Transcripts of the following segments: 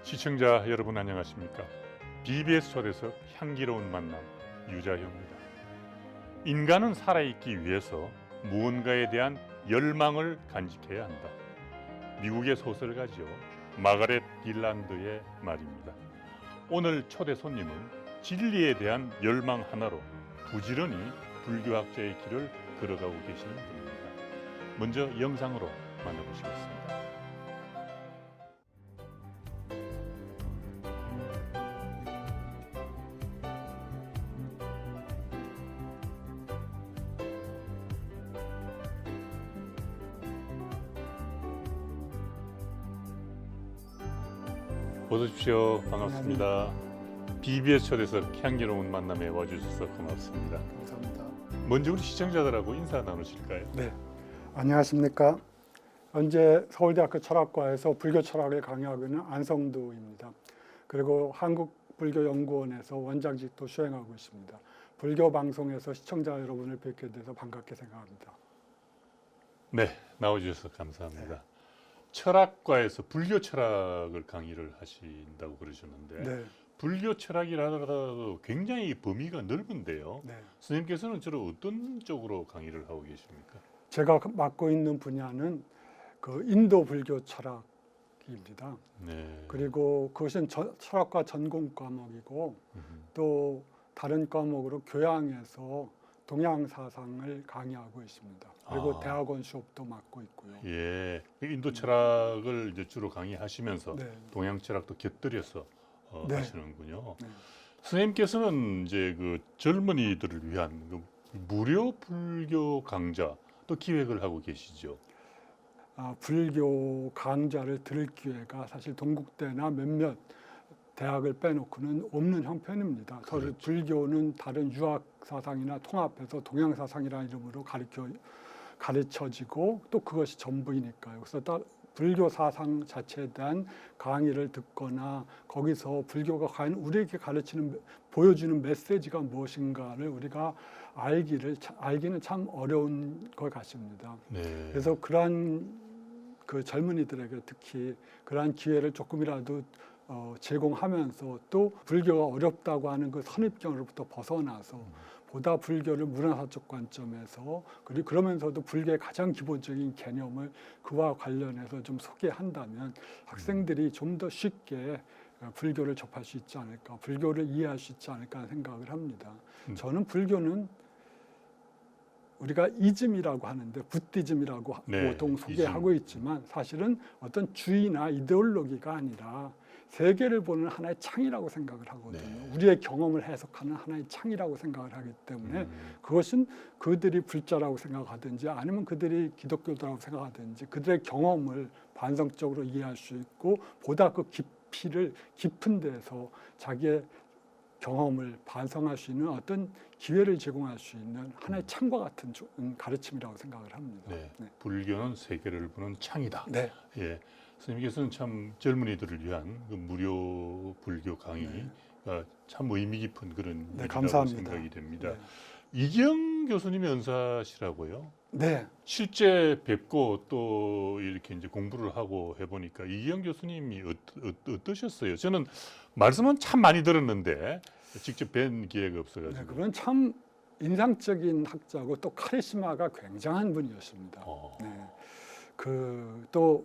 시청자 여러분 안녕하십니까? BBS 초대석 향기로운 만남 유자효입니다. 인간은 살아있기 위해서 무언가에 대한 열망을 간직해야 한다. 미국의 소설가죠. 마가렛 딜란드의 말입니다. 오늘 초대 손님은 진리에 대한 열망 하나로 부지런히 불교학자의 길을 걸어가고 계시는 분입니다. 먼저 영상으로 만나보시겠습니다. 어서 오십시오. 반갑습니다. BBS 초대석 향기로운 만남에 와주셔서 고맙습니다. 감사합니다. 먼저 우리 시청자들하고 인사 나누실까요? 네, 안녕하십니까. 현재 서울대학교 철학과에서 불교 철학을 강의하고 있는 안성두입니다. 그리고 한국불교연구원에서 원장직도 수행하고 있습니다. 불교 방송에서 시청자 여러분을 뵙게 돼서 반갑게 생각합니다. 네, 나와주셔서 감사합니다. 철학과에서 불교 철학을 강의를 하신다고 그러셨는데 네, 불교 철학이라도 굉장히 범위가 넓은데요. 네. 선생님께서는 주로 어떤 쪽으로 강의를 하고 계십니까? 제가 맡고 있는 분야는 그 인도 불교 철학입니다. 네. 그리고 그것은 철학과 전공 과목이고 또 다른 과목으로 교양에서 동양 사상을 강의하고 있습니다. 그리고 대학원 수업도 맡고 있고요. 예, 인도 철학을 이제 주로 강의하시면서 네. 동양 철학도 곁들여서 네. 하시는군요. 네. 선생님께서는 이제 그 젊은이들을 위한 그 무료 불교 강좌 또 기획을 하고 계시죠. 불교 강좌를 들을 기회가 사실 동국대나 몇몇 대학을 빼놓고는 없는 형편입니다. 그렇죠. 불교는 다른 유학 사상이나 통합해서 동양 사상이라는 이름으로 가르쳐지고 또 그것이 전부이니까요. 그래서 불교 사상 자체에 대한 강의를 듣거나 거기서 불교가 과연 우리에게 보여주는 메시지가 무엇인가를 우리가 알기는 참 어려운 것 같습니다. 네. 그래서 그러한 그 젊은이들에게 특히 그러한 기회를 조금이라도 제공하면서 또 불교가 어렵다고 하는 그 선입견으로부터 벗어나서 보다 불교를 문화사적 관점에서 그리고 그러면서도 불교의 가장 기본적인 개념을 그와 관련해서 좀 소개한다면 학생들이 좀 더 쉽게 불교를 접할 수 있지 않을까, 불교를 이해할 수 있지 않을까 하는 생각을 합니다. 저는 불교는 우리가 이즘이라고 하는데 부디즘이라고 네, 보통 소개하고 있지만 사실은 어떤 주의나 이데올로기가 아니라 세계를 보는 하나의 창이라고 생각을 하거든요. 네. 우리의 경험을 해석하는 하나의 창이라고 생각을 하기 때문에 그것은 그들이 불자라고 생각하든지 아니면 그들이 기독교도라고 생각하든지 그들의 경험을 반성적으로 이해할 수 있고 보다 그 깊은 데서 자기의 경험을 반성할 수 있는 어떤 기회를 제공할 수 있는 하나의 창과 같은 가르침이라고 생각을 합니다. 네. 불교는 세계를 보는 창이다. 네. 예. 선생님께서는 참 젊은이들을 위한 그 무료 불교 강의가 참 의미 깊은 그런 일이라고 감사합니다. 생각이 됩니다. 네. 이기영 교수님이 은사시라고요? 네. 실제 뵙고 또 이렇게 이제 공부를 하고 해보니까 이기영 교수님이 어떠셨어요? 저는 말씀은 참 많이 들었는데 직접 뵌 기회가 없어가지고. 네, 그건 참 인상적인 학자고 또 카리스마가 굉장한 분이었습니다. 네. 또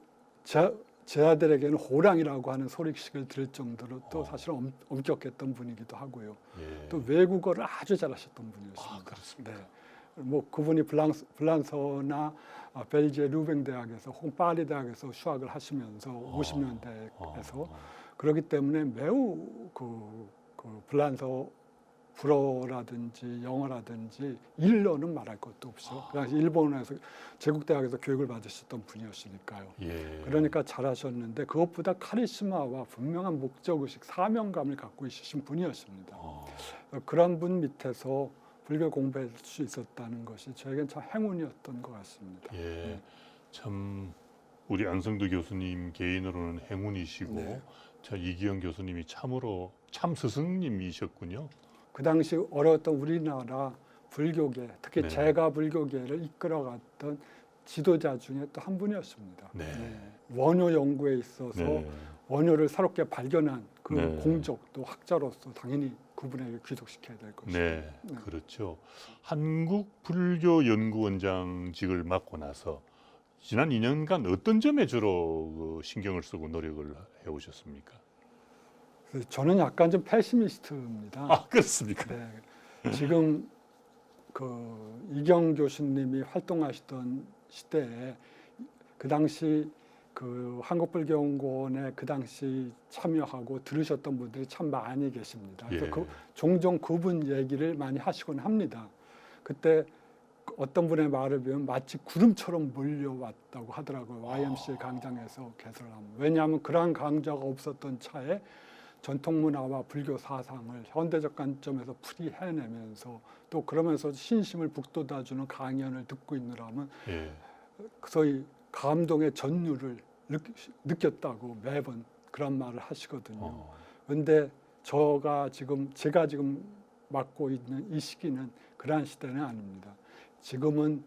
제 아들에게는 호랑이라고 하는 소리식을 들을 정도로 또 사실 엄격했던 분이기도 하고요. 예. 또 외국어를 아주 잘하셨던 분이었습니다. 그렇습니까? 네. 뭐 그분이 블란서나 벨기에 루뱅 대학에서 혹은 파리 대학에서 수학을 하시면서 50년대에서 그렇기 때문에 매우 그 블란서 불어라든지 영어라든지 일어는 말할 것도 없어. 그 당시 일본에서 제국대학에서 교육을 받으셨던 분이었으니까요. 예. 그러니까 잘하셨는데 그것보다 카리스마와 분명한 목적의식, 사명감을 갖고 있으신 분이었습니다. 그런 분 밑에서 불교 공부할 수 있었다는 것이 저에겐 참 행운이었던 것 같습니다. 예. 네. 참 우리 안성두 교수님 개인으로는 행운이시고 네. 저 이기영 교수님이 참으로 참 스승님이셨군요. 그 당시 어려웠던 우리나라 불교계, 특히 네. 제가 불교계를 이끌어갔던 지도자 중에 또 한 분이었습니다. 네. 원효 연구에 있어서 네. 네. 새롭게 발견한 그 네. 공적도 학자로서 당연히 그분에게 귀속시켜야 될 것이죠. 네, 네. 그렇죠. 한국불교연구원장직을 맡고 나서 지난 2년간 어떤 점에 주로 그 신경을 쓰고 노력을 해오셨습니까? 그래서 저는 약간 좀 패시미스트입니다. 아, 그렇습니까? 네. 지금 그 이경 교수님이 활동하시던 시대에 그 당시 그 한국불교연구원에 그 당시 참여하고 들으셨던 분들이 참 많이 계십니다. 그래서 예. 종종 그분 얘기를 많이 하시곤 합니다. 그때 어떤 분의 말을 보면 마치 구름처럼 몰려왔다고 하더라고요. YMCA 강장에서 개설하면. 왜냐하면 그러한 강좌가 없었던 차에 전통문화와 불교 사상을 현대적 관점에서 풀이해내면서 또 그러면서 신심을 북돋아주는 강연을 듣고 있느라면 예. 소위 감동의 전율을 느꼈다고 매번 그런 말을 하시거든요. 그런데 제가 지금 맡고 있는 이 시기는 그러한 시대는 아닙니다. 지금은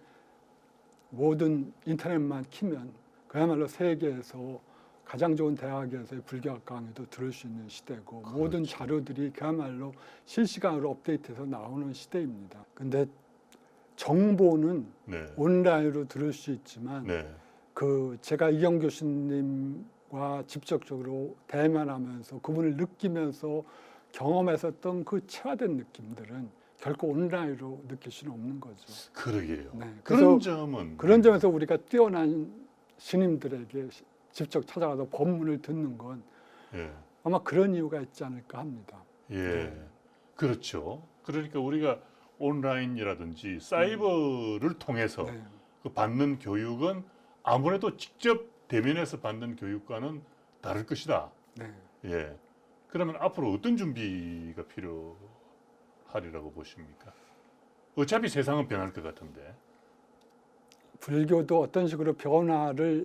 모든 인터넷만 키면 그야말로 세계에서 가장 좋은 대학에서의 불교학 강의도 들을 수 있는 시대고 그렇죠. 모든 자료들이 그야말로 실시간으로 업데이트해서 나오는 시대입니다. 근데 정보는 네. 온라인으로 들을 수 있지만 네. 제가 이경 교수님과 직접적으로 대면하면서 그분을 느끼면서 경험했었던 그 체화된 느낌들은 결코 온라인으로 느낄 수는 없는 거죠. 그러게요. 네. 그런 점은 그런 점에서 우리가 뛰어난 스님들에게 직접 찾아가서 법문을 듣는 건 예. 아마 그런 이유가 있지 않을까 합니다. 예. 네. 그렇죠. 그러니까 우리가 온라인이라든지 사이버를 통해서 네. 그 받는 교육은 아무래도 직접 대면에서 받는 교육과는 다를 것이다. 네. 예. 그러면 앞으로 어떤 준비가 필요하리라고 보십니까? 어차피 세상은 변할 것 같은데. 불교도 어떤 식으로 변화에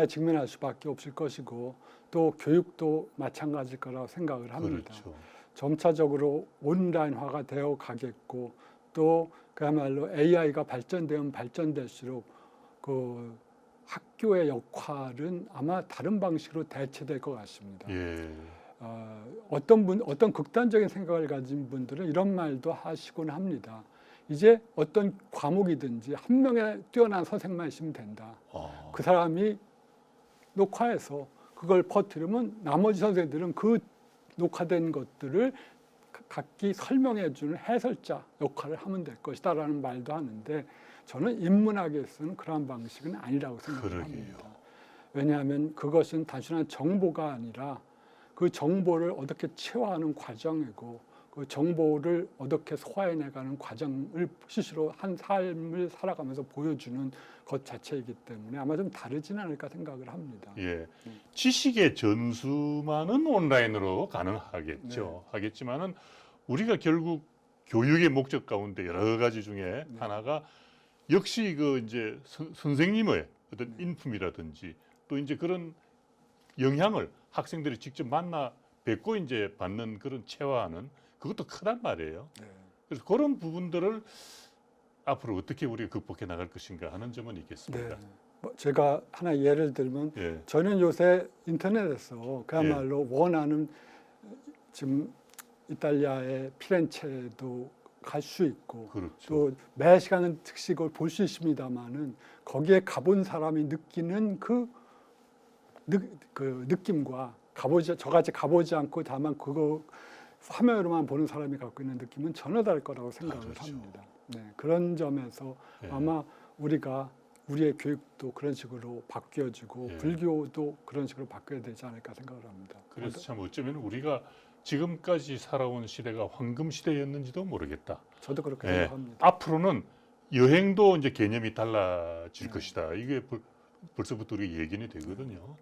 직면할 수밖에 없을 것이고 또 교육도 마찬가지일 거라고 생각을 합니다. 그렇죠. 점차적으로 온라인화가 되어 가겠고 또 그야말로 AI가 발전되면 발전될수록 그 학교의 역할은 아마 다른 방식으로 대체될 것 같습니다. 예. 어떤 극단적인 생각을 가진 분들은 이런 말도 하시곤 합니다. 이제 어떤 과목이든지 한 명의 뛰어난 선생만 있으면 된다. 그 사람이 녹화해서 그걸 퍼뜨리면 나머지 선생들은 그 녹화된 것들을 각기 설명해주는 해설자 역할을 하면 될 것이다라는 말도 하는데 저는 인문학에서는 그러한 방식은 아니라고 생각합니다. 왜냐하면 그것은 단순한 정보가 아니라 그 정보를 어떻게 체화하는 과정이고 그 정보를 어떻게 소화해내가는 과정을 수시로 한 삶을 살아가면서 보여주는 것 자체이기 때문에 아마 좀 다르진 않을까 생각을 합니다. 예. 지식의 전수만은 온라인으로 가능하겠죠. 네. 하겠지만은 우리가 결국 교육의 목적 가운데 여러 가지 중에 네. 하나가 역시 그 이제 선생님의 어떤 네. 인품이라든지 또 이제 그런 영향을 학생들이 직접 만나 뵙고 이제 받는 그런 체화하는 그것도 크단 말이에요. 네. 그래서 그런 부분들을 앞으로 어떻게 우리가 극복해 나갈 것인가 하는 점은 있겠습니다. 네. 제가 하나 예를 들면 예. 저는 요새 인터넷에서 그야말로 원하는 지금 이탈리아의 피렌체도 갈 수 있고 그렇죠. 또 매 시간은 특식을 볼 수 있습니다만은 거기에 가본 사람이 느끼는 그 느낌과 저같이 가보지 않고 다만 그거 화면으로만 보는 사람이 갖고 있는 느낌은 전혀 다를 거라고 생각을 그렇죠. 합니다. 네, 그런 점에서 예. 아마 우리의 교육도 그런 식으로 바뀌어지고 예. 불교도 그런 식으로 바뀌어야 되지 않을까 생각을 합니다. 그래서 참 어쩌면 우리가 지금까지 살아온 시대가 황금 시대였는지도 모르겠다. 저도 그렇게 예. 생각합니다. 앞으로는 여행도 이제 개념이 달라질 네. 것이다. 이게 벌써부터 우리가 예견이 되거든요.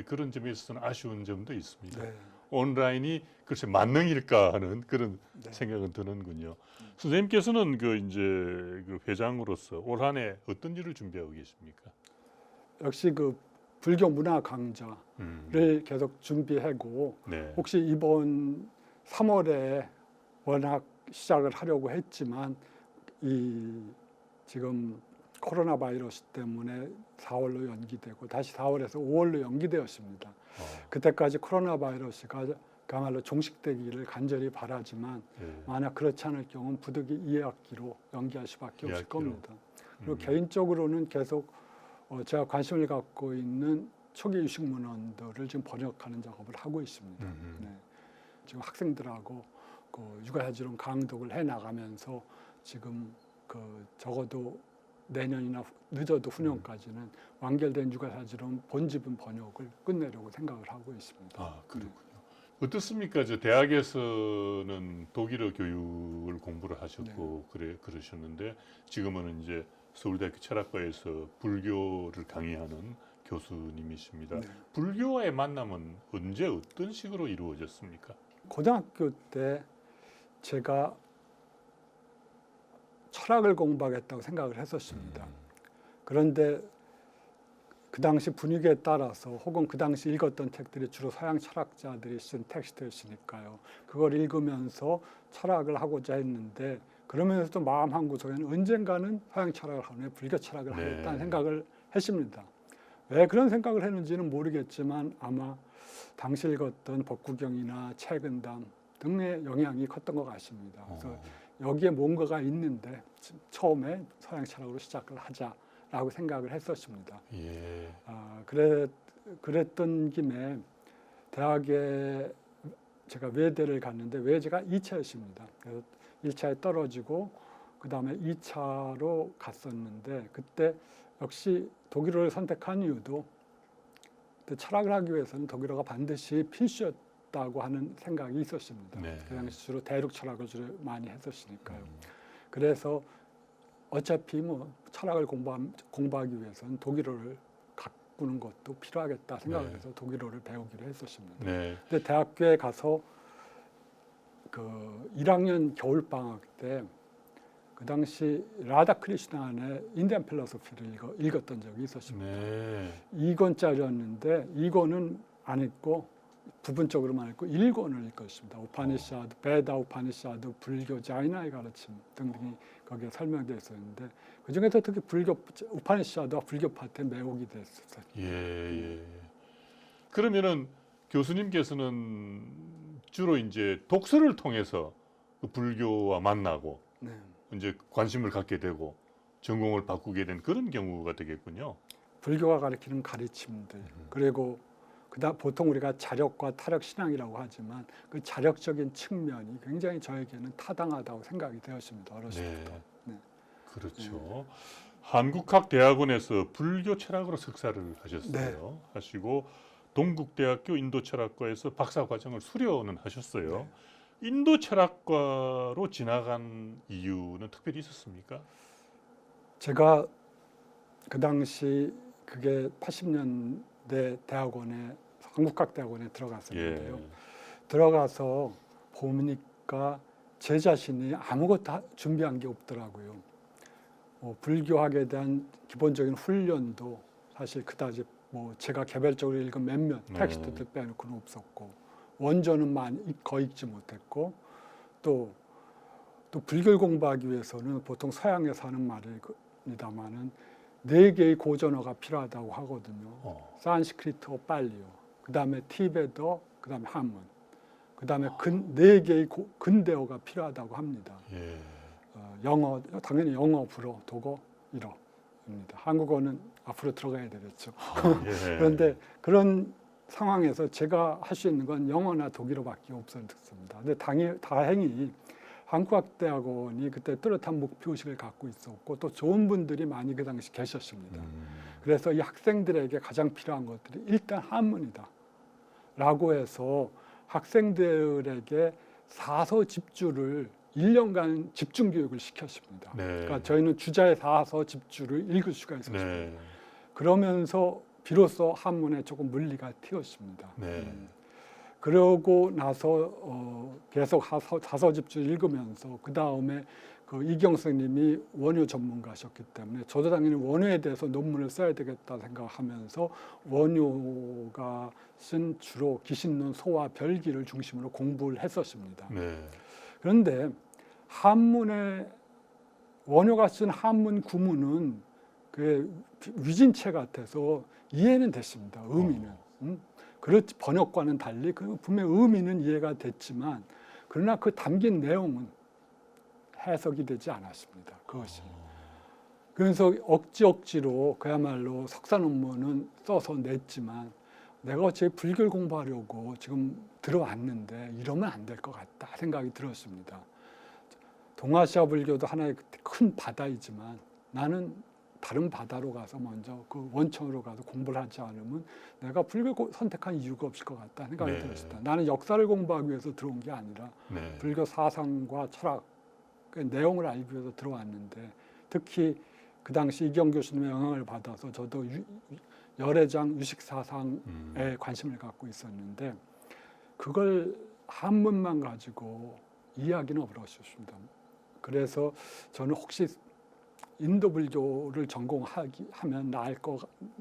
그런 점에 있어서는 아쉬운 점도 있습니다. 네. 온라인이 글쎄 만능일까 하는 그런 네. 생각은 드는군요. 선생님께서는 그 이제 그 회장으로서 올 한 해 어떤 일을 준비하고 계십니까? 역시 그 불교 문화 강좌를 계속 준비하고 네. 혹시 이번 3월에 워낙 시작을 하려고 했지만 이 지금 코로나 바이러스 때문에 4월로 연기되고 다시 4월에서 5월로 연기되었습니다. 그때까지 코로나 바이러스가 그야말로 종식되기를 간절히 바라지만 만약 그렇지 않을 경우는 부득이 2학기로 연기할 수밖에 없을 2학기로. 겁니다. 그리고 개인적으로는 계속 제가 관심을 갖고 있는 초기 유식 문헌들을 지금 번역하는 작업을 하고 있습니다. 네. 지금 학생들하고 그 육아사지론 강독을 해 나가면서 지금 그 적어도 내년이나 늦어도 후년까지는 완결된 육아사지론 본집은 번역을 끝내려고 생각을 하고 있습니다. 아, 그렇군요. 어떻습니까? 저 대학에서는 독일어 교육을 공부를 하셨고 그러셨는데 지금은 이제 서울대학교 철학과에서 불교를 강의하는 교수님이십니다. 네. 불교와의 만남은 언제 어떤 식으로 이루어졌습니까? 고등학교 때 제가 철학을 공부하겠다고 생각을 했었습니다. 그런데 그 당시 분위기에 따라서 혹은 그 당시 읽었던 책들이 주로 서양 철학자들이 쓴 텍스트였으니까요. 그걸 읽으면서 철학을 하고자 했는데 그러면서도 마음 한구석에는 언젠가는 서양 철학을 하면 불교 철학을 하겠다는 생각을 했습니다. 왜 그런 생각을 했는지는 모르겠지만 아마 당시 읽었던 법구경이나 책은담 등의 영향이 컸던 것 같습니다. 그래서 여기에 뭔가가 있는데 처음에 서양 철학으로 시작을 하자라고 생각을 했었습니다. 그랬던 김에 대학에 제가 외대를 갔는데 외제가 2차였습니다. 그래서 1차에 떨어지고 그 다음에 2차로 갔었는데 그때 역시 독일어를 선택한 이유도 철학을 하기 위해서는 독일어가 반드시 필수였다고 하는 생각이 있었습니다. 그 당시 주로 대륙 철학을 주로 많이 했었으니까요. 그래서 어차피 뭐 철학을 공부하기 위해서는 독일어를 가꾸는 것도 필요하겠다 생각을 해서 독일어를 배우기로 했었습니다. 근데 대학교에 가서 그 1학년 겨울방학 때 그 당시 라다 크리슈나의 인디안 필로소피를 읽었던 적이 있었습니다. 2권짜리였는데 2권은 안 읽고 부분적으로만 읽고 1권을 읽었습니다. 우파니샤드, 베다 우파니샤드, 불교, 자이나의 가르침 등등이 거기에 설명되어 있었는데 그중에서 특히 불교 우파니샤드와 불교 파트에 매혹이 됐었어요. 그러면은 교수님께서는 주로 이제 독서를 통해서 그 불교와 만나고 이제 관심을 갖게 되고 전공을 바꾸게 된 그런 경우가 되겠군요. 불교가 가르치는 가르침들 그리고 보통 우리가 자력과 타력 신앙이라고 하지만 그 자력적인 측면이 굉장히 저에게는 타당하다고 생각이 되었습니다. 어렸을 때부터. 그렇죠. 한국학대학원에서 불교 철학으로 석사를 하셨어요. 하시고 동국대학교 인도철학과에서 박사과정을 수료는 하셨어요. 인도철학과로 지나간 이유는 특별히 있었습니까? 제가 그 당시 그게 80년대 대학원에 한국학대학원에 들어갔었는데요. 들어가서 보니까 제 자신이 아무것도 준비한 게 없더라고요. 불교학에 대한 기본적인 훈련도 사실 그다지 뭐 제가 개별적으로 읽은 몇몇 텍스트들 빼놓고는 없었고 원전은 거의 읽지 못했고 또 불교를 공부하기 위해서는 보통 서양에서 하는 말입니다만은 4개의 고전어가 필요하다고 하거든요. 산스크리트어, 팔리어, 그 다음에 티베터, 그 다음에 한문, 그 다음에 4개의 근대어가 필요하다고 합니다. 영어, 당연히 영어, 불어, 독어, 일어입니다. 한국어는 앞으로 들어가야 되겠죠. 그런데 그런 상황에서 제가 할 수 있는 건 영어나 독일어밖에 없었습니다. 근데 다행히 한국학대학원이 그때 뚜렷한 목표의식을 갖고 있었고 또 좋은 분들이 많이 그 당시 계셨습니다. 그래서 이 학생들에게 가장 필요한 것들이 일단 한문이다 라고 해서 학생들에게 사서 집주를 1년간 집중 교육을 시켰습니다. 그러니까 저희는 주자의 사서 집주를 읽을 수가 있었습니다. 그러면서 비로소 한문에 조금 물리가 튀었습니다. 그러고 나서 계속 사서 집주를 읽으면서 그 다음에 그 이경 선생님이 원효 전문가셨기 때문에 저도 당연히 원효에 대해서 논문을 써야 되겠다 생각하면서 원효가 쓴 주로 기신론 소와 별기를 중심으로 공부를 했었습니다. 그런데 원효가 쓴 한문 구문은 그 위진체 같아서 이해는 됐습니다. 의미는. 그렇지 번역과는 달리 그 분명 의미는 이해가 됐지만 그러나 그 담긴 내용은 해석이 되지 않았습니다. 그것이. 그래서 억지로 그야말로 석사 논문은 써서 냈지만 내가 어째 불교를 공부하려고 지금 들어왔는데 이러면 안 될 것 같다 생각이 들었습니다. 동아시아 불교도 하나의 큰 바다이지만 나는 다른 바다로 가서 먼저 그 원청으로 가서 공부를 하지 않으면 내가 불교 선택한 이유가 없을 것 같다 생각이 네. 들었습니다. 나는 역사를 공부하기 위해서 들어온 게 아니라 네. 불교 사상과 철학 그 내용을 알기 위해서 들어왔는데 특히 그 당시 이경 교수님의 영향을 받아서 저도 열애장 유식사상에 관심을 갖고 있었는데 그걸 한문만 가지고 이해하기는 어려웠습니다. 그래서 저는 혹시 인도 불교를 전공하면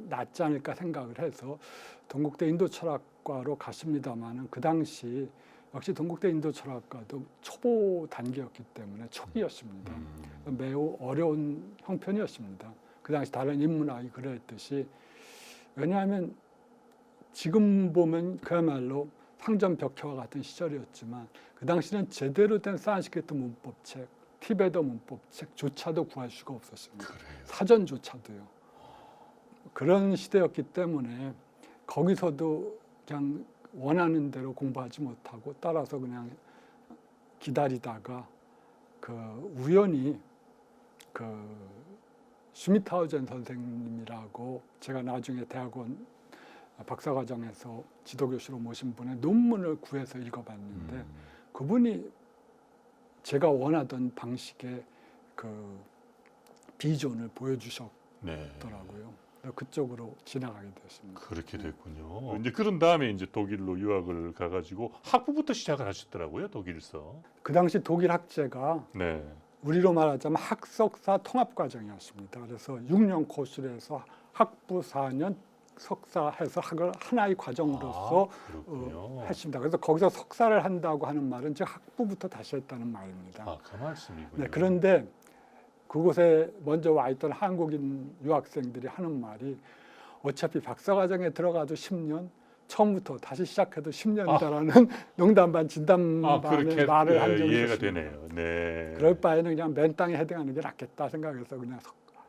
낫지 않을까 생각을 해서 동국대 인도철학과로 갔습니다마는 그 당시 역시 동국대 인도철학과도 초보 단계였기 때문에 초기였습니다. 매우 어려운 형편이었습니다. 그 당시 다른 인문학이 그랬듯이 왜냐하면 지금 보면 그야말로 상점벽해와 같은 시절이었지만 그 당시는 제대로 된 산스크리트 문법책, 티베터 문법책조차도 구할 수가 없었습니다. 그래요. 사전조차도요. 그런 시대였기 때문에 거기서도 그냥 원하는 대로 공부하지 못하고 따라서 그냥 기다리다가 그 우연히 그 슈미트하우젠 선생님이라고 제가 나중에 대학원 박사과정에서 지도교수로 모신 분의 논문을 구해서 읽어봤는데 그분이 제가 원하던 방식의 그 비전을 보여주셨더라고요. 그쪽으로 지나가게 됐습니다. 그렇게 됐군요. 이제 그런 다음에 이제 독일로 유학을 가가지고 학부부터 시작을 하셨더라고요, 독일서. 그 당시 독일 학제가 네. 우리로 말하자면 학석사 통합과정이었습니다. 그래서 6년 코스를 해서 학부 4년 석사해서 하나의 과정으로서 했습니다. 그래서 거기서 석사를 한다고 하는 말은 즉 학부부터 다시 했다는 말입니다. 아, 그 말씀이군요. 네, 그런데 그곳에 먼저 와 있던 한국인 유학생들이 하는 말이 어차피 박사과정에 들어가도 10년, 처음부터 다시 시작해도 10년이다라는 농담 반 진담 반의 말을 한 적이 이해가 있었습니다. 되네요. 네. 그럴 바에는 그냥 맨 땅에 헤딩하는 게 낫겠다 생각해서 그냥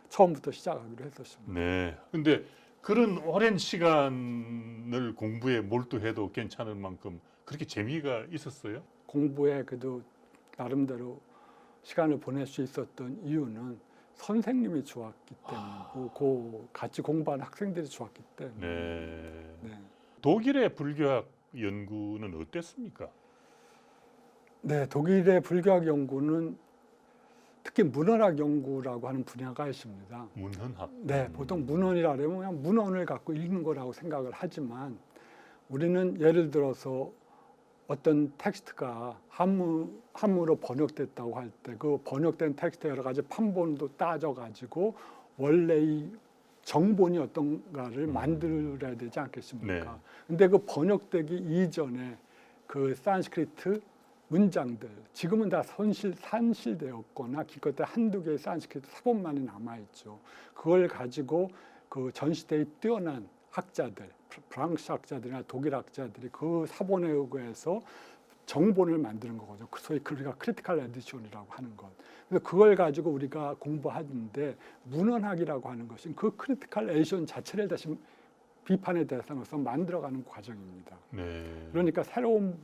처음부터 시작하기로 했었습니다. 네. 근데 그런 오랜 시간을 공부에 몰두해도 괜찮을 만큼 그렇게 재미가 있었어요? 공부에 그래도 나름대로 시간을 보낼 수 있었던 이유는 선생님이 좋았기 때문이고 같이 공부하는 학생들이 좋았기 때문에. 네. 네. 독일의 불교학 연구는 어땠습니까? 네, 독일의 불교학 연구는 특히 문헌학 연구라고 하는 분야가 있습니다. 문헌학. 네, 보통 문헌이라면 그냥 문헌을 갖고 읽는 거라고 생각을 하지만 우리는 예를 들어서 어떤 텍스트가 한문으로 번역됐다고 할 때 그 번역된 텍스트 여러 가지 판본도 따져가지고 원래의 정본이 어떤가를 만들어야 되지 않겠습니까? 네. 근데 그 번역되기 이전에 그 산스크리트 문장들 지금은 다 산실되었거나 기껏해 한두 개의 산스크리트 사본만이 남아있죠. 그걸 가지고 그 전 시대의 뛰어난 학자들, 프랑스 학자들이나 독일 학자들이 그 사본에 의거해서 정본을 만드는 거거든요. 소위 우리가 크리티컬 에디션이라고 하는 것. 그래서 그걸 가지고 우리가 공부하는데 문헌학이라고 하는 것은 그 크리티컬 에디션 자체를 다시 비판의 대상으로서 만들어가는 과정입니다. 네. 그러니까 새로운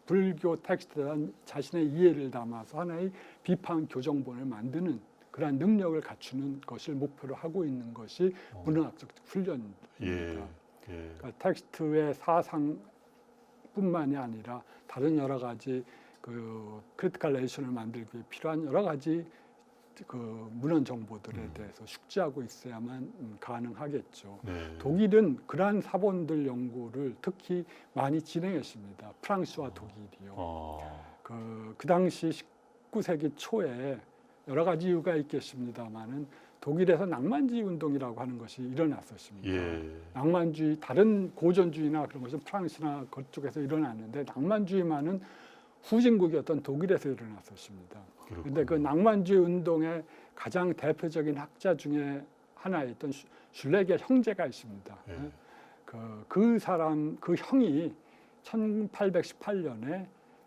불교 텍스트에 대한 자신의 이해를 담아서 하나의 비판 교정본을 만드는 그러한 능력을 갖추는 것을 목표로 하고 있는 것이 문헌학적 훈련입니다. 예. 그러니까 텍스트의 사상뿐만이 아니라 다른 여러 가지 그 크리티컬 에디션을 만들기 위해 필요한 여러 가지 그 문헌 정보들에 대해서 숙지하고 있어야만 가능하겠죠. 네. 독일은 그러한 사본들 연구를 특히 많이 진행했습니다. 프랑스와 독일이요. 그 당시 19세기 초에 여러 가지 이유가 있겠습니다만은 독일에서 낭만주의 운동이라고 하는 것이 일어났었습니다. 예. 낭만주의 다른 고전주의나 그런 것은 프랑스나 그쪽에서 일어났는데 낭만주의만은 후진국이었던 독일에서 일어났었습니다. 그런데 그 낭만주의 운동의 가장 대표적인 학자 중에 하나에 있던 슐레겔 형제가 있습니다. 예. 그 사람 그 형이 1818년에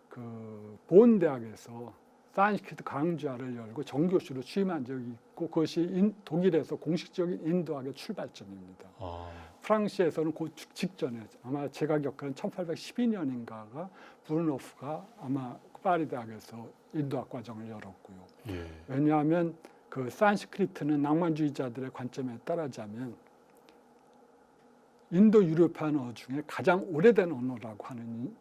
그 본 대학에서 산스크리트 강좌를 열고 정교수로 취임한 적이 있고 그것이 독일에서 공식적인 인도학의 출발점입니다. 아, 프랑스에서는 그 직전에 아마 제가 기억하는 1812년인가가 브루노프가 아마 파리 대학에서 인도학 과정을 열었고요. 예. 왜냐하면 그 산스크리트는 낭만주의자들의 관점에 따르자면 인도 유럽판 언어 중에 가장 오래된 언어라고 하는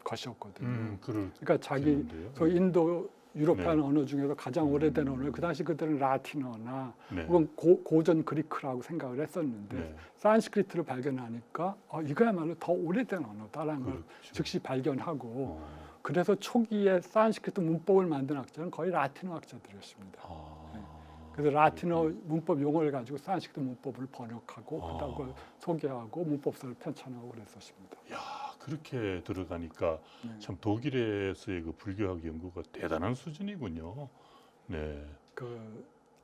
것이었거든요. 그러니까 자기 그 인도 유럽판 네. 언어 중에서 가장 오래된 언어, 그 당시 그들은 라틴어나 네. 혹은 고전 그리크라고 생각을 했었는데 네. 산스크리트를 발견하니까 이거야말로 더 오래된 언어다라는 걸 그렇죠. 즉시 발견하고 어. 그래서 초기에 산스크리트 문법을 만든 학자는 거의 라틴어 학자들이었습니다. 그래서 라틴어 문법 용어를 가지고 산스크리트 문법을 번역하고 그다음에 소개하고 문법서를 편찬하고 그랬었습니다. 야, 그렇게 들어가니까 네. 참 독일에서의 그 불교학 연구가 대단한 수준이군요. 네.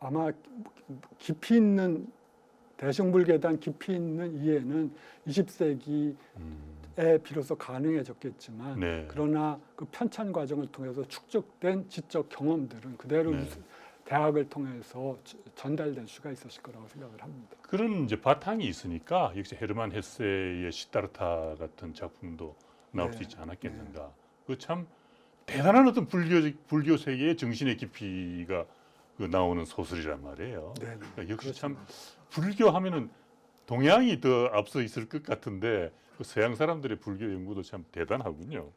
아마 깊이 있는 대승불교에 대한 깊이 있는 이해는 20세기에 비로소 가능해졌겠지만 네. 그러나 그 편찬 과정을 통해서 축적된 지적 경험들은 그대로 네. 대학을 통해서 전달될 수가 있었을 거라고 생각을 합니다. 그런 이제 바탕이 있으니까 역시 헤르만 헤세의 시타르타 같은 작품도 나올 네. 수 있지 않았겠는가. 그 참 대단한 어떤 불교 세계의 정신의 깊이가 그 나오는 소설이란 말이에요. 네, 그러니까 역시 참 그렇습니다. 불교하면은 동양이 더 앞서 있을 것 같은데 그 서양 사람들의 불교 연구도 참 대단하군요.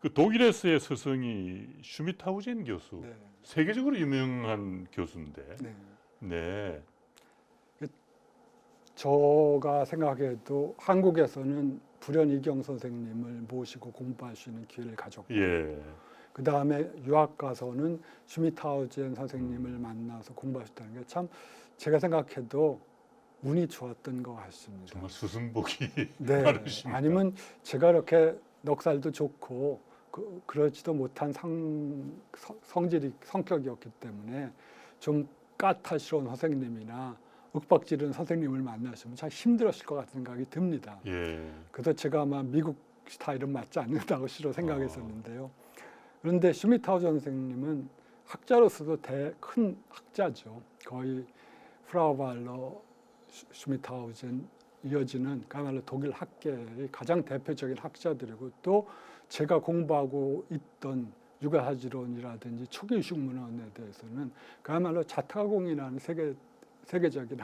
그 독일에서의 스승이 슈미트하우젠 교수, 네. 세계적으로 유명한 교수인데, 네. 네, 제가 생각해도 한국에서는 불현이경 선생님을 모시고 공부할 수 있는 기회를 가졌고 예, 그 다음에 유학 가서는 슈미트하우젠 선생님을 만나서 공부할 수 있다는 게 참 제가 생각해도 운이 좋았던 것 같습니다. 정말 스승복이 네. 많으십니다. 아니면 제가 이렇게 넉살도 좋고 그렇지도 못한 성격이었기 때문에 좀 까탈스러운 선생님이나 윽박지르는 선생님을 만나시면 참 힘들었을 것 같은 생각이 듭니다. 예, 그래서 제가 아마 미국 스타일은 맞지 않는다고 실로 생각했었는데요. 그런데 슈미트하우젠 선생님은 학자로서도 큰 학자죠. 거의 프라우발러, 슈미트하우젠 이어지는 그야말로 독일 학계의 가장 대표적인 학자들이고 또 제가 공부하고 있던 유가사지론이라든지 초기 유식문헌에 대해서는 그야말로 자타공이라는 세계적인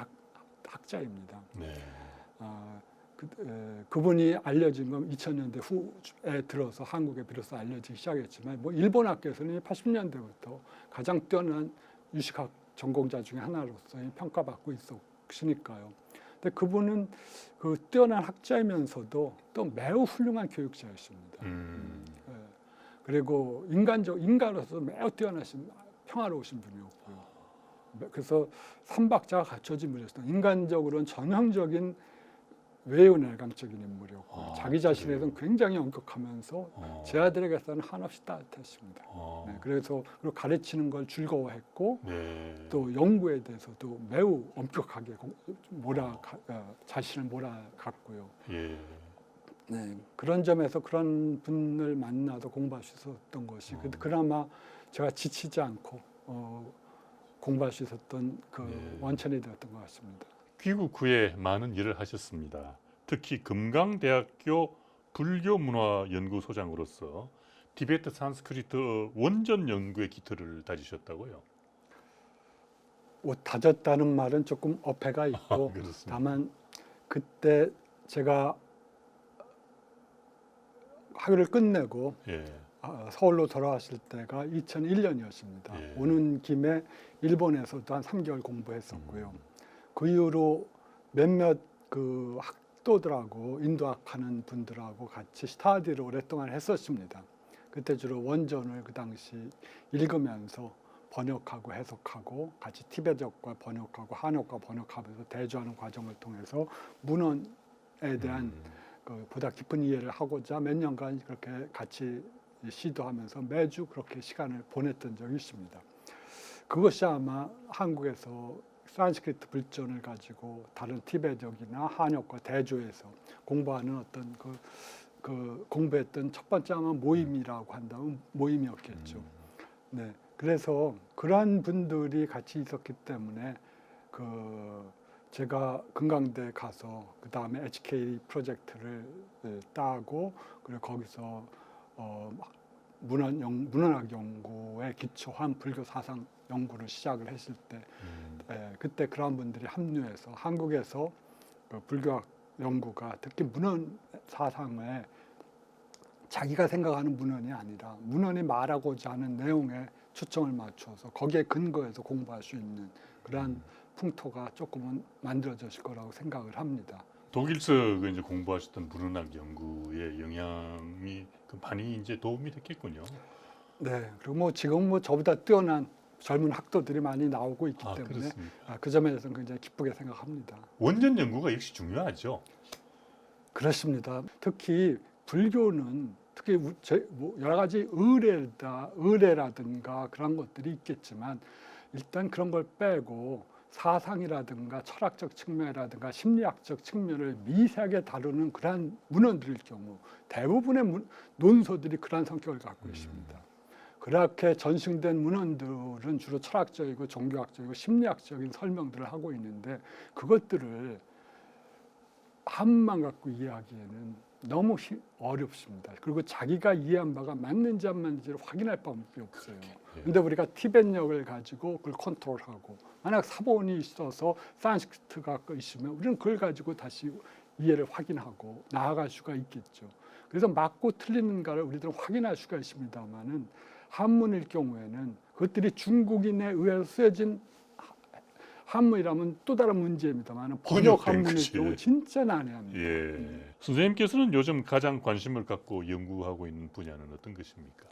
학자입니다. 네, 그분이 알려진 건 2000년대 후에 들어서 한국에 비로소 알려지기 시작했지만 뭐 일본 학계에서는 80년대부터 가장 뛰어난 유식학 전공자 중에 하나로서 평가받고 있었으니까요. 근데 그분은 그 뛰어난 학자이면서도 또 매우 훌륭한 교육자였습니다. 그리고 인간으로서 매우 뛰어나신 평화로우신 분이었고요. 그래서 삼박자가 갖춰진 분이었어요. 인간적으로는 전형적인 외유내강적인 인물이었고 자기 자신에서는 굉장히 엄격하면서 제 아들에게서는 한없이 따뜻했습니다. 네, 그래서 그리고 가르치는 걸 즐거워했고 네. 또 연구에 대해서도 매우 엄격하게 자신을 몰아갔고요. 예. 네, 그런 점에서 그런 분을 만나서 공부할 수 있었던 것이 그나마 제가 지치지 않고 공부할 수 있었던 그 네. 원천이 되었던 것 같습니다. 귀국 후에 많은 일을 하셨습니다. 특히 금강대학교 불교문화연구소장으로서 티베트 산스크리트 원전 연구의 기틀을 다지셨다고요? 다졌다는 말은 조금 어폐가 있고 그렇습니다. 다만 그때 제가 학위를 끝내고 예. 서울로 돌아왔을 때가 2001년이었습니다. 예. 오는 김에 일본에서도 한 3개월 공부했었고요. 그 이후로 몇몇 그 학도들하고 인도학하는 분들하고 같이 스타디를 오랫동안 했었습니다. 그때 주로 원전을 그 당시 읽으면서 번역하고 해석하고 같이 티베트어과 번역하고 한어과 번역하면서 대조하는 과정을 통해서 문헌에 대한 보다 깊은 이해를 하고자 몇 년간 그렇게 같이 시도하면서 매주 그렇게 시간을 보냈던 적이 있습니다. 그것이 아마 한국에서 산스크리트 불전을 가지고 다른 티베적이나 한역과 대조해서 공부하는 어떤 그 공부했던 첫 번째 아마 모임이라고 한다면 모임이었겠죠. 네, 그래서 그러한 분들이 같이 있었기 때문에 제가 금강대 가서 그 다음에 HK 프로젝트를 따고 그리고 거기서 문헌학 연구에 기초한 불교 사상 연구를 시작을 했을 때 그때 그런 분들이 합류해서 한국에서 그 불교학 연구가 특히 문헌 사상에 자기가 생각하는 문헌이 아니라 문헌이 말하고자 하는 내용에 초점을 맞춰서 거기에 근거해서 공부할 수 있는 그러한 풍토가 조금은 만들어졌을 거라고 생각을 합니다. 독일서 그 이제 공부하셨던 문헌학 연구의 영향이 많이 이제 도움이 됐겠군요. 네, 그리고 뭐 지금 뭐 저보다 뛰어난 젊은 학도들이 많이 나오고 있기 때문에 그렇습니까? 그 점에 대해서는 굉장히 기쁘게 생각합니다. 원전 연구가 역시 중요하죠. 그렇습니다. 특히 불교는 특히 여러 가지 의례라든가 그런 것들이 있겠지만 일단 그런 걸 빼고 사상이라든가 철학적 측면이라든가 심리학적 측면을 미세하게 다루는 그러한 문헌들일 경우 대부분의 논서들이 그러한 성격을 갖고 있습니다. 그렇게 전승된 문헌들은 주로 철학적이고 종교학적이고 심리학적인 설명들을 하고 있는데 그것들을 한만 갖고 이해하기에는 너무 어렵습니다. 그리고 자기가 이해한 바가 맞는지 안 맞는지를 확인할 방법이 없어요. 근데 우리가 티벳역을 가지고 그걸 컨트롤하고 만약 사본이 있어서 산스크리트가 있으면 우리는 그걸 가지고 다시 이해를 확인하고 나아갈 수가 있겠죠. 그래서 맞고 틀리는가를 우리들은 확인할 수가 있습니다만은 한문일 경우에는 그것들이 중국인에 의해서 쓰여진 한문이라면 또 다른 문제입니다만 번역 한문일 경우 진짜 난해합니다. 예. 선생님께서는 요즘 가장 관심을 갖고 연구하고 있는 분야는 어떤 것입니까?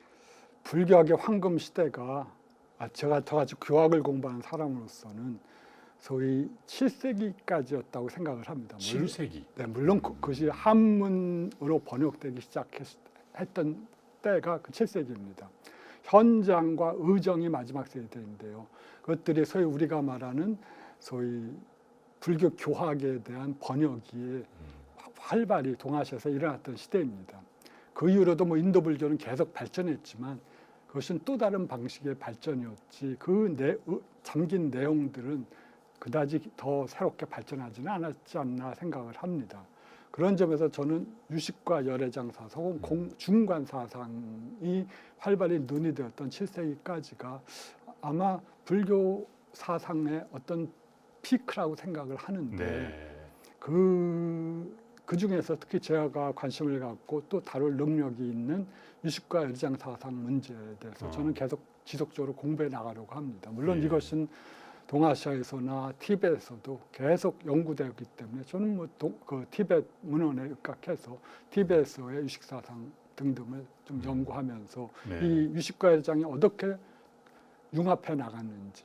불교학의 황금 시대가 제가 저같이 교학을 공부하는 사람으로서는 소위 7세기까지였다고 생각을 합니다. 7세기? 네, 물론 그것이 한문으로 번역되기 시작했던 때가 그 7세기입니다. 현장과 의정이 마지막 세대인데요. 그것들이 소위 우리가 말하는 소위 불교 교학에 대한 번역이 활발히 동아시아에서 일어났던 시대입니다. 그 이후로도 뭐 인도 불교는 계속 발전했지만 그것은 또 다른 방식의 발전이었지 잠긴 내용들은 그다지 더 새롭게 발전하지는 않았지 않나 생각을 합니다. 그런 점에서 저는 유식과 열애장 사상 혹은 중관 사상이 활발히 논의되었던 7세기까지가 아마 불교 사상의 어떤 피크라고 생각을 하는데 그 중에서 특히 제가 관심을 갖고 또 다룰 능력이 있는 유식과 열애장 사상 문제에 대해서 저는 계속 지속적으로 공부해 나가려고 합니다. 물론 이것은 동아시아에서나 티벳에서도 계속 연구되었기 때문에 저는 그 티벳 문헌에 입각해서 티벳에서의 유식 사상 등등을 좀 연구하면서 이 유식과 열애장이 어떻게 융합해 나갔는지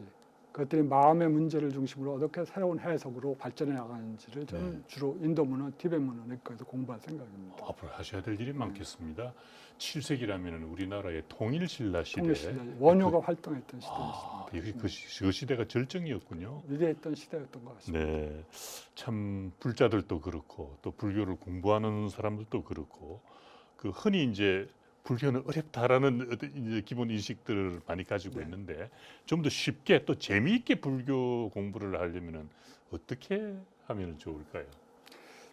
그것들이 마음의 문제를 중심으로 어떻게 새로운 해석으로 발전해 나가는지를 저는 주로 인도 문헌, 티벳 문헌에 입각해서 공부할 생각입니다. 앞으로 하셔야 될 일이 많겠습니다. 7세기라면 우리나라의 통일신라 시대, 원효가 활동했던 시대였습니다. 여기 그 시대가 절정이었군요. 위대했던 시대였던 것 같습니다. 네, 참 불자들도 그렇고 또 불교를 공부하는 사람들도 그렇고 그 흔히 이제 불교는 어렵다라는 이제 기본 인식들을 많이 가지고 있는데 좀 더 쉽게 또 재미있게 불교 공부를 하려면은 어떻게 하면 좋을까요?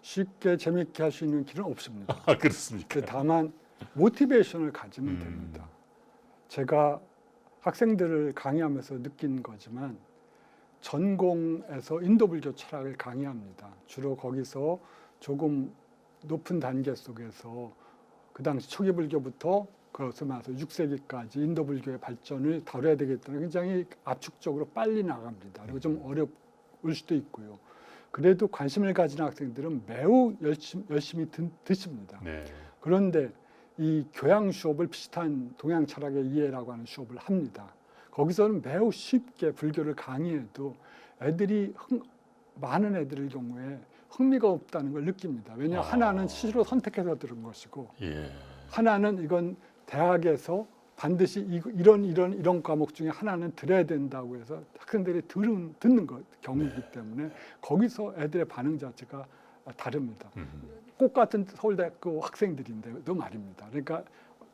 쉽게 재미있게 할 수 있는 길은 없습니다. 그렇습니까? 다만 모티베이션을 가지면 됩니다. 제가 학생들을 강의하면서 느낀 거지만 전공에서 인도 불교 철학을 강의합니다. 주로 거기서 조금 높은 단계 속에서 그 당시 초기 불교부터 그것을 말해서 6세기까지 인도 불교의 발전을 다뤄야 되겠다는 굉장히 압축적으로 빨리 나갑니다. 그리고 좀 어려울 수도 있고요. 그래도 관심을 가진 학생들은 매우 열심히 듣습니다. 그런데 이 교양 수업을 비슷한 동양 철학의 이해라고 하는 수업을 합니다. 거기서는 매우 쉽게 불교를 강의해도 많은 애들의 경우에 흥미가 없다는 걸 느낍니다. 왜냐하면 하나는 스스로 선택해서 들은 것이고 하나는 이건 대학에서 반드시 이런 과목 중에 하나는 들어야 된다고 해서 학생들이 듣는 경우이기 때문에 거기서 애들의 반응 자체가 다릅니다. 꼭 같은 서울대학교 학생들인데도 말입니다. 그러니까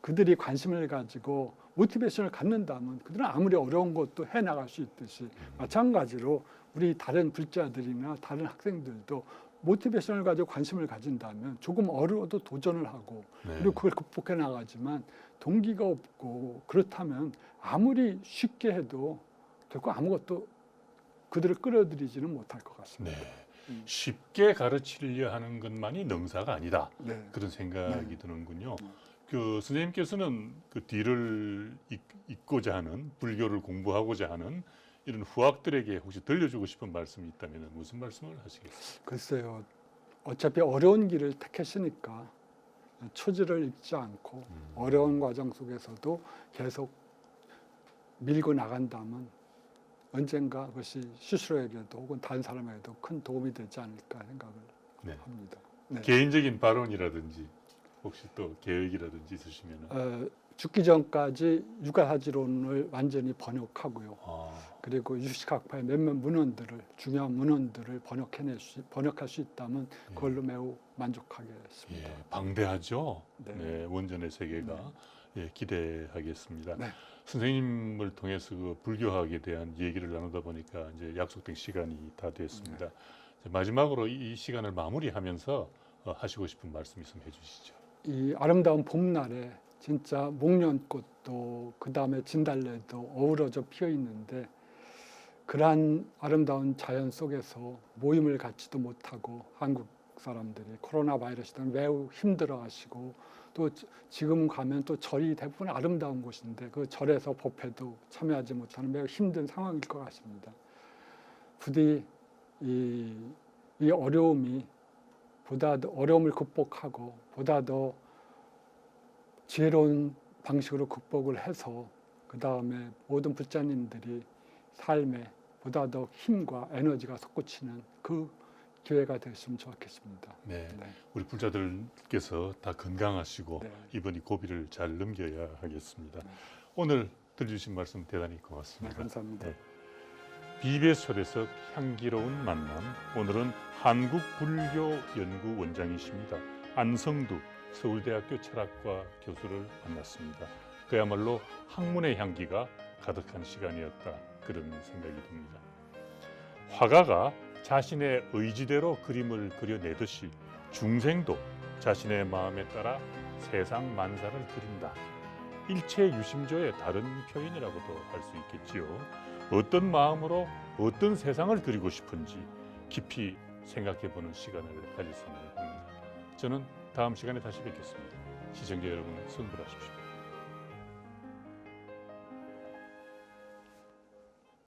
그들이 관심을 가지고 모티베이션을 갖는다면 그들은 아무리 어려운 것도 해나갈 수 있듯이 마찬가지로 우리 다른 불자들이나 다른 학생들도 모티베이션을 가지고 관심을 가진다면 조금 어려워도 도전을 하고 그리고 그걸 극복해 나가지만 동기가 없고 그렇다면 아무리 쉽게 해도 결국 아무것도 그들을 끌어들이지는 못할 것 같습니다. 쉽게 가르치려 하는 것만이 능사가 아니다. 네. 그런 생각이 드는군요. 그 선생님께서는 그 뒤를 잇고자 하는 불교를 공부하고자 하는 이런 후학들에게 혹시 들려주고 싶은 말씀이 있다면 무슨 말씀을 하시겠어요? 글쎄요. 어차피 어려운 길을 택했으니까 초지를 잃지 않고 어려운 과정 속에서도 계속 밀고 나간다면 언젠가 그것이 스스로에게도 혹은 다른 사람에게도 큰 도움이 되지 않을까 생각을 합니다. 네. 개인적인 발언이라든지 혹시 또 계획이라든지 있으시면 죽기 전까지 육아사지론을 완전히 번역하고요. 그리고 유식학파의 몇몇 문헌들을 중요한 문헌들을 번역할 수 있다면 그걸로 매우 만족하겠습니다. 방대하죠. 네. 원전의 세계가 기대하겠습니다. 네. 선생님을 통해서 그 불교학에 대한 얘기를 나누다 보니까 이제 약속된 시간이 다 됐습니다. 마지막으로 이 시간을 마무리하면서 하시고 싶은 말씀 있으면 해주시죠. 이 아름다운 봄날에 진짜 목련꽃도 그다음에 진달래도 어우러져 피어 있는데 그러한 아름다운 자연 속에서 모임을 갖지도 못하고 한국 사람들이 코로나 바이러스 때문에 매우 힘들어하시고 또 지금 가면 또 절이 대부분 아름다운 곳인데 그 절에서 법회도 참여하지 못하는 매우 힘든 상황일 것 같습니다. 부디 이 어려움이 보다 더 어려움을 극복하고 보다 더 지혜로운 방식으로 극복을 해서 그 다음에 모든 불자님들이 삶에 보다 더 힘과 에너지가 솟구치는 그 기회가 됐으면 좋겠습니다. 우리 불자들께서 다 건강하시고 네. 이번 이 고비를 잘 넘겨야 하겠습니다. 오늘 들려주신 말씀 대단히 고맙습니다. 감사합니다. 비배설에서 향기로운 만남. 오늘은 한국불교연구원장이십니다. 안성두 서울대학교 철학과 교수를 만났습니다. 그야말로 학문의 향기가 가득한 시간이었다. 그런 생각이 듭니다. 화가가 자신의 의지대로 그림을 그려내듯이 중생도 자신의 마음에 따라 세상 만사를 그린다. 일체유심조의 다른 표현이라고도 할 수 있겠지요. 어떤 마음으로 어떤 세상을 그리고 싶은지 깊이 생각해보는 시간을 가졌으면 합니다. 저는 다음 시간에 다시 뵙겠습니다. 시청자 여러분, 성불하십시오.